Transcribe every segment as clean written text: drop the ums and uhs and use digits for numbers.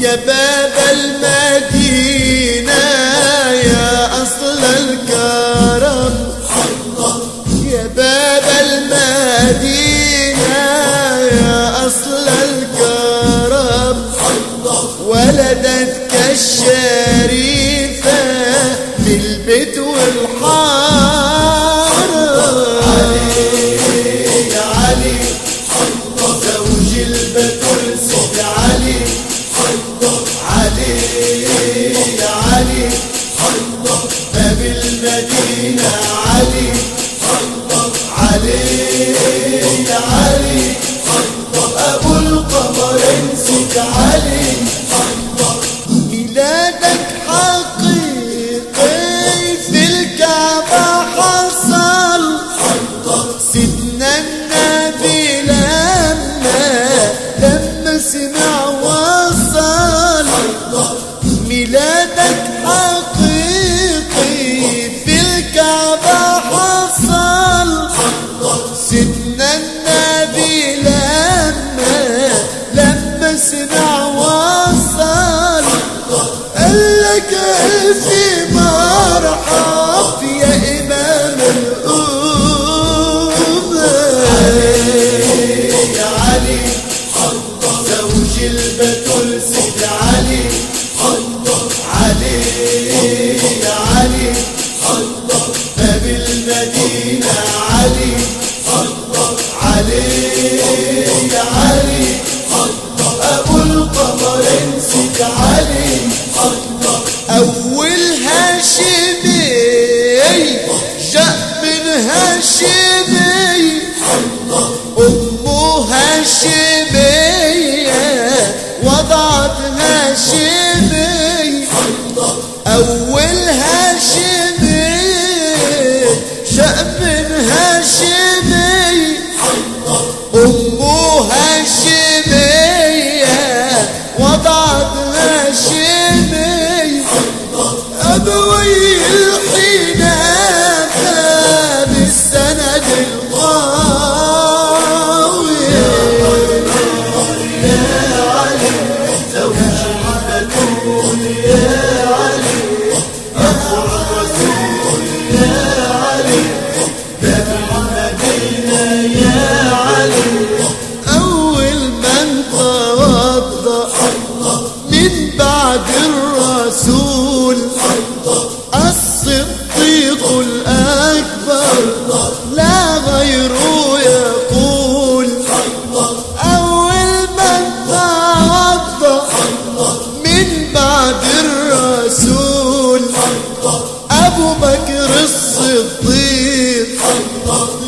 يا باب المدينة يا أصل الكرم، يا باب المدينة يا أصل الكرم، ولدتك الشريفة بالبيت والحارة. علي يا علي زوج البتول سيد علي، علي يا علي باب المدينة علي، علي يا علي أبو القمرين سيد علي. ميلادك حقيقي في الكعبة حصل، سيدنا النبي لما سمع وصل. ميلادك حقيقي في الكعبة حصل، سيدنا النبي لما سمع وصل. قالك ألفي مرحب يا إمام الأمة. يا علي زوج البتول سيد علي، علي يا علي باب المدينة علي، علي يا علي أبو القمرين سيد علي. أول هاشمي جاء من هاشمي، أمه هاشمية وضعت هاشمي. أول هاشمي جاء من هاشمي، أمه هاشمية وضعت هاشمي. أبوي الحنافة بالسند القوي. يا علي زوج البتول يا علي أخو الرسول يا علي باب المدينة يا علي. أول من توضأ من بعد الرسول الصديق الأكبر لا غيره يقول. أول من توضأ من بعد الرسول أبو بكر الصديق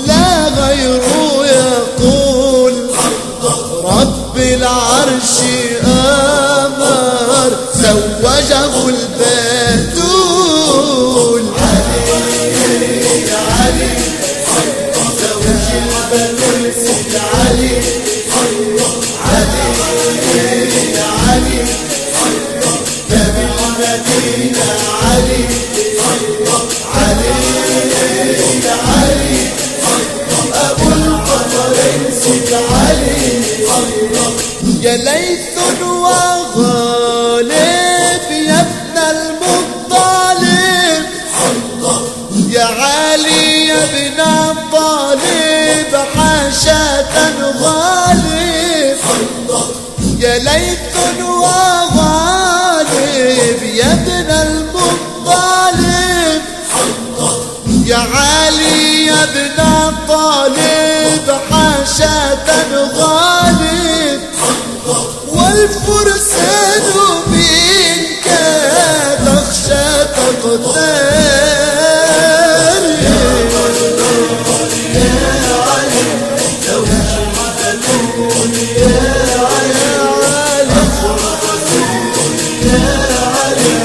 لا غيره يقول. رب العرش أمر زوجه البتول. يا علي زوج البتول سيد علي، علي يا علي باب المدينة علي، علي يا علي أبو القمرين سيد علي. يا ليث وغالب يا ابن المطلب، يا علي يا ابن طالب حاشا غالب. يا ليث وغالب يا ابن المطلب، يا علي يا ابن طالب حاشا غالب. والفرسان منك تخشى تقتال. يا علي زوج البتول يا علي أخو الرسول يا علي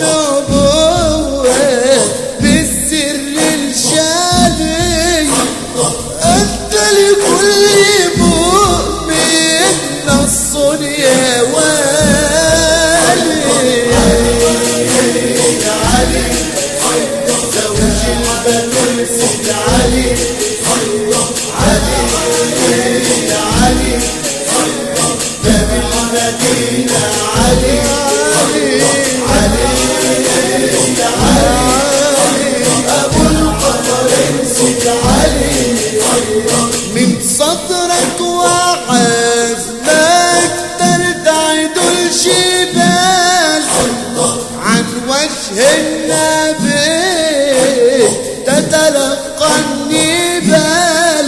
النبوة بالسر الشادي أنت لكل مؤمن نص يا والي يا علي زوج البتول سيد علي علي يا علي باب المدينة علي علي يا علي أبو القمر سيد علي من صدرك وعزمك ترتعد الجبال عن وجه النبي تتلقى النبال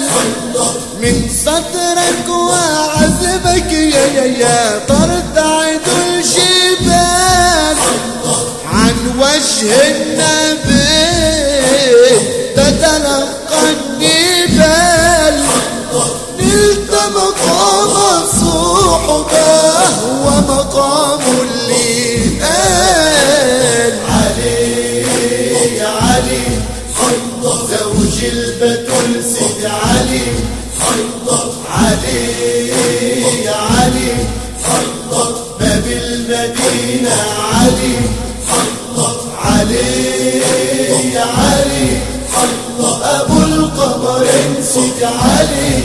من صدرك وعزمك يا ترتعد الجبال عن وجه النبي تتلقى النبال نلت مقام صحبه ومقام اللئام علي يا علي زوج البتول سيد علي علي يا علي باب المدينة علي علي يا علي أبو القمر سيد علي